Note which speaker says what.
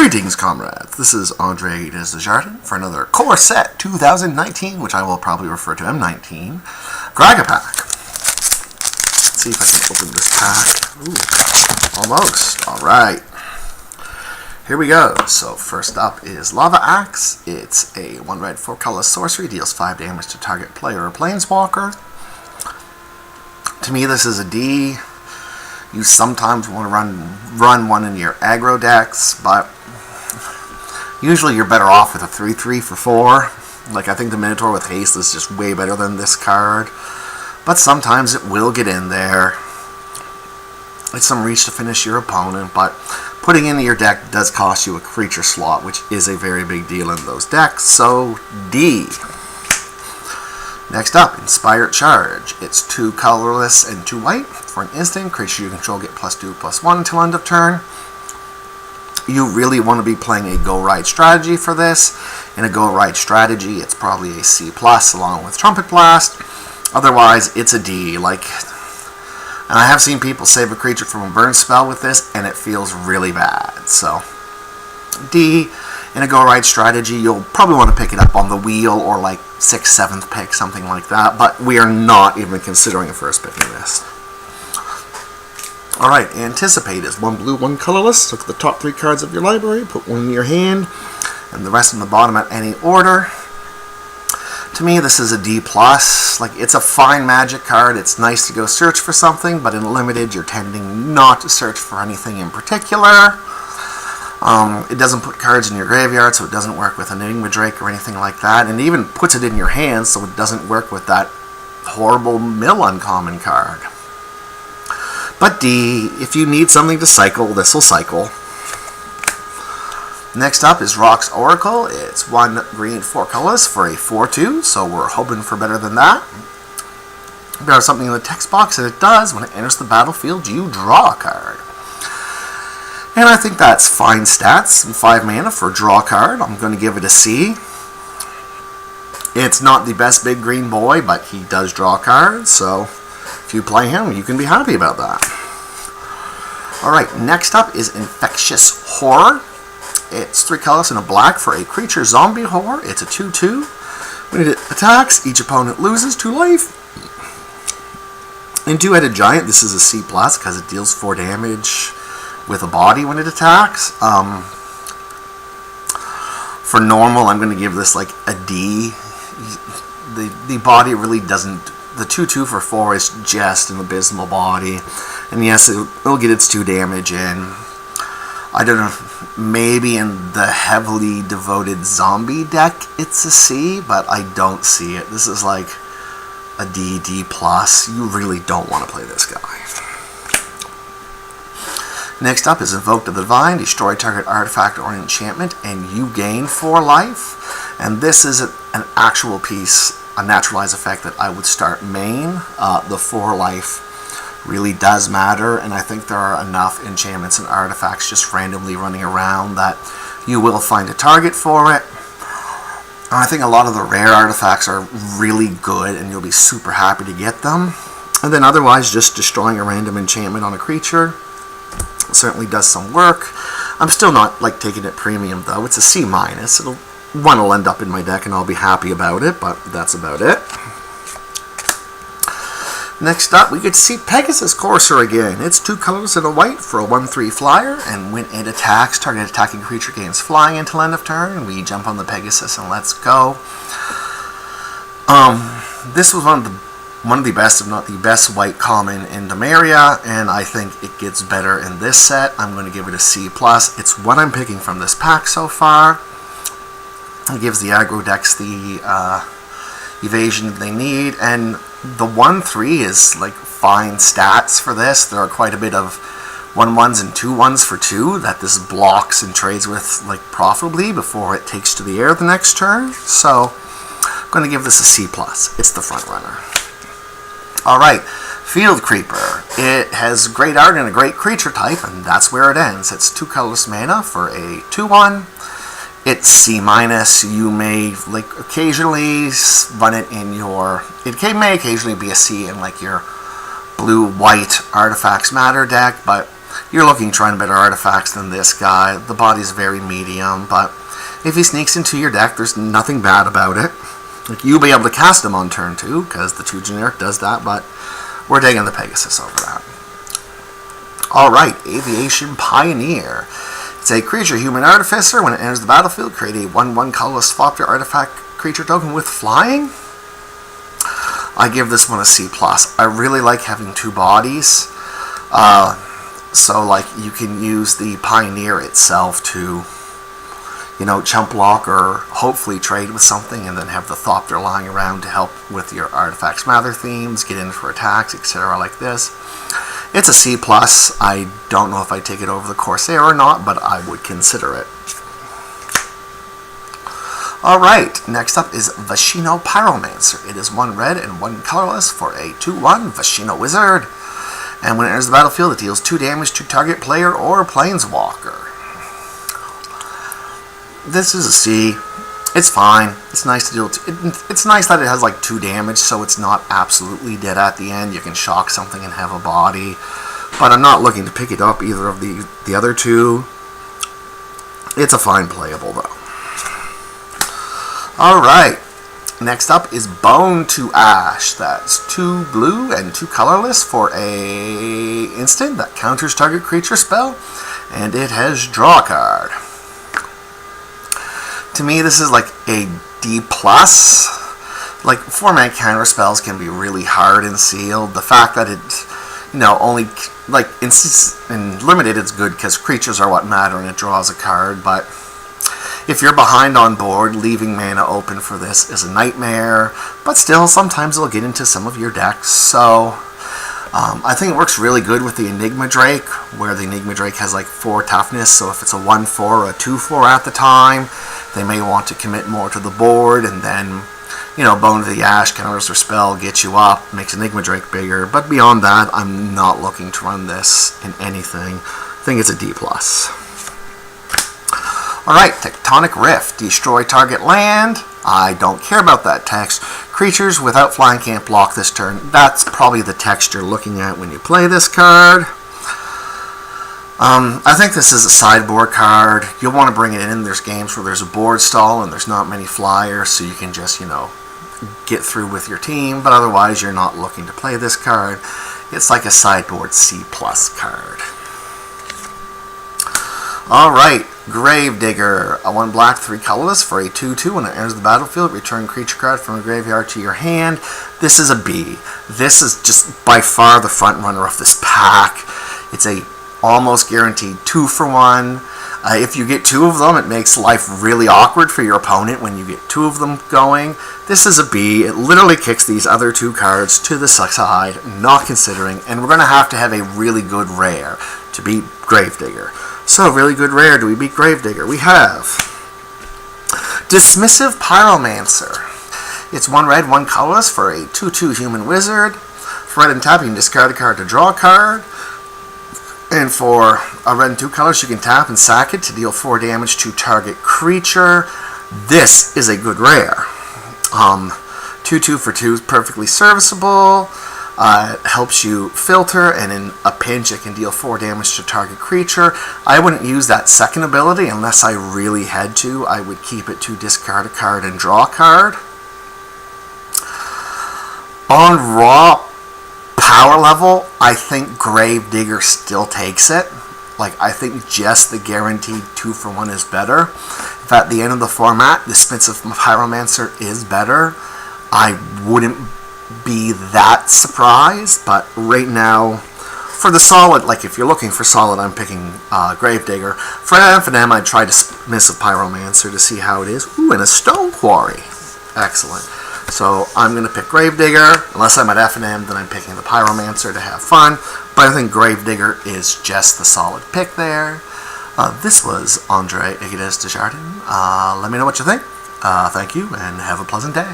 Speaker 1: Greetings, comrades. This is Andre Desjardins for another Core Set 2019, which I will probably refer to M19, Gragapack. Let's see if I can open this pack. Ooh, almost. Alright. Here we go. So first up is Lava Axe. It's a 1 red 4 color sorcery, deals 5 damage to target player or planeswalker. To me, this is a D. You sometimes want to run one in your aggro decks, but usually you're better off with a 3/3 for 4. Like, I think the Minotaur with haste is just way better than this card. But sometimes it will get in there. It's some reach to finish your opponent, but putting into your deck does cost you a creature slot, which is a very big deal in those decks, so D. Next up, Inspired Charge. It's 2 colorless and 2 white. For an instant, creature you control get +2/+1 until end of turn. You really want to be playing a Go Ride strategy for this. In a Go Ride strategy, it's probably a C+ along with Trumpet Blast. Otherwise, it's a D. And I have seen people save a creature from a burn spell with this, and it feels really bad. So, D. In a Go Ride strategy, you'll probably want to pick it up on the wheel or 6th, 7th pick, something like that. But we are not even considering a first pick in this. Alright, Anticipate is 1 blue, 1 colorless. Look at the top 3 cards of your library, put 1 in your hand, and the rest in the bottom at any order. To me, this is a D+. It's a fine Magic card. It's nice to go search for something, but in Limited, you're tending not to search for anything in particular. It doesn't put cards in your graveyard, so it doesn't work with an Enigma Drake or anything like that. And it even puts it in your hand, so it doesn't work with that horrible mill uncommon card. But D, if you need something to cycle, this will cycle. Next up is Rock's Oracle. It's 1 green, 4 colors for a 4/2, so we're hoping for better than that. There's something in the text box, and it does. When it enters the battlefield, you draw a card. And I think that's fine stats. 5 mana for a draw card. I'm going to give it a C. It's not the best big green boy, but he does draw cards, so if you play him, you can be happy about that. Alright, next up is Infectious Horror. It's 3 colors and a black for a creature zombie horror. It's a 2/2. When it attacks, each opponent loses 2 life. In Two-Headed Giant, this is a C+ because it deals 4 damage with a body when it attacks. For normal, I'm going to give this a D. The body really doesn't. The 2/2 for 4 is just an abysmal body, and yes, it'll get its 2 damage in. I don't know, maybe in the heavily devoted zombie deck it's a C, but I don't see it. This is a D, D+. You really don't want to play this guy. Next up is Invoke the Divine. Destroy target artifact or enchantment, and you gain 4 life. And this is an actual piece, a naturalized effect that I would start main. The 4 life really does matter, and I think there are enough enchantments and artifacts just randomly running around that you will find a target for it. And I think a lot of the rare artifacts are really good, and you'll be super happy to get them. And then otherwise, just destroying a random enchantment on a creature certainly does some work. I'm still not taking it premium though. It's a C-. One will end up in my deck and I'll be happy about it, but that's about it. Next up, we get to see Pegasus Courser again. It's 2 colors and a white for a 1/3 flyer, and when it attacks, target attacking creature gains flying until end of turn. We jump on the Pegasus and let's go. This was one of the best, if not the best, white common in Domeria, and I think it gets better in this set. I'm going to give it a C+. It's what I'm picking from this pack so far. It gives the aggro decks the evasion they need, and the 1/3 is fine stats for this. There are quite a bit of 1/1s and 2/1s for 2 that this blocks and trades with profitably before it takes to the air the next turn. So I'm going to give this a C+. It's the front runner. Alright, Field Creeper. It has great art and a great creature type, and that's where it ends. It's 2 colorless mana for a 2/1. It's C-. You may occasionally run it in your. It may occasionally be a C in your blue-white Artifacts Matter deck, but you're looking to run better artifacts than this guy. The body's very medium, but if he sneaks into your deck, there's nothing bad about it. Like, you'll be able to cast him on turn 2, because the 2 generic does that, but we're digging the Pegasus over that. Alright, Aviation Pioneer. It's a creature human artificer. When it enters the battlefield, create a 1/1 colorless swap your artifact creature token with flying. I give this one a C+. I really like having 2 bodies. So like you can use the Pioneer itself to, you know, chump block or hopefully trade with something, and then have the Thopter lying around to help with your artifacts Mather themes, get in for attacks, etc. like this. It's a C+. I don't know if I'd take it over the Corsair or not, but I would consider it. Alright, next up is Vashino Pyromancer. It is 1 red and 1 colorless for a 2/1 Vashino Wizard. And when it enters the battlefield, it deals 2 damage to target player or planeswalker. This is a C. It's fine. It's nice to deal. It's nice that it has like 2 damage, so it's not absolutely dead at the end. You can shock something and have a body. But I'm not looking to pick it up either of the other 2. It's a fine playable though. Alright. Next up is Bone to Ash. That's 2 blue and 2 colorless for a instant that counters target creature spell, and it has draw a card. To me, this is like a D+. Like, 4-mana counter spells can be really hard and sealed. The fact that it, you know, only, like, in limited it's good because creatures are what matter and it draws a card, but if you're behind on board, leaving mana open for this is a nightmare, but still, sometimes it'll get into some of your decks, so I think it works really good with the Enigma Drake, where the Enigma Drake has like 4 toughness, so if it's a 1/4 or a 2/4 at the time, they may want to commit more to the board, and then, you know, Bone to the Ash counters their spell, gets you up, makes Enigma Drake bigger, but beyond that, I'm not looking to run this in anything. I think it's a D+. Alright, Tectonic Rift. Destroy target land. I don't care about that text. Creatures without flying can't block this turn. That's probably the text you're looking at when you play this card. I think this is a sideboard card. You'll want to bring it in. There's games where there's a board stall and there's not many flyers, so you can just, you know, get through with your team, but otherwise you're not looking to play this card. It's like a sideboard C+ card. Alright, Gravedigger. A 1 black, 3 colorless for a 2/2. When it enters the battlefield, return creature card from a graveyard to your hand. This is a B. This is just by far the front runner of this pack. It's a almost guaranteed 2-for-1. If you get 2 of them, it makes life really awkward for your opponent when you get 2 of them going. This is a B. It literally kicks these other 2 cards to the side, not considering, and we're going to have a really good rare to beat Gravedigger. So, really good rare. Do we beat Gravedigger? We have Dismissive Pyromancer. It's 1 red, 1 colorless for a 2/2 human wizard. For red and tap, you can discard a card to draw a card. And for a red and 2 colors, you can tap and sack it to deal 4 damage to target creature. This is a good rare. 2/2 for 2 is perfectly serviceable. It helps you filter, and in a pinch it can deal 4 damage to target creature. I wouldn't use that second ability unless I really had to. I would keep it to discard a card and draw a card. On raw power level, I think Gravedigger still takes it. Like, I think just the guaranteed 2-for-1 is better. If at the end of the format, Dismissive Pyromancer is better, I wouldn't be that surprised, but right now, for the solid, like if you're looking for solid, I'm picking Gravedigger. For FNM, I'd try Dismissive Pyromancer to see how it is. Ooh, and a Stone Quarry. Excellent. So I'm going to pick Gravedigger. Unless I'm at FNM, then I'm picking the Pyromancer to have fun. But I think Gravedigger is just the solid pick there. This was Andre Aguirre Desjardins. Let me know what you think. Thank you, and have a pleasant day.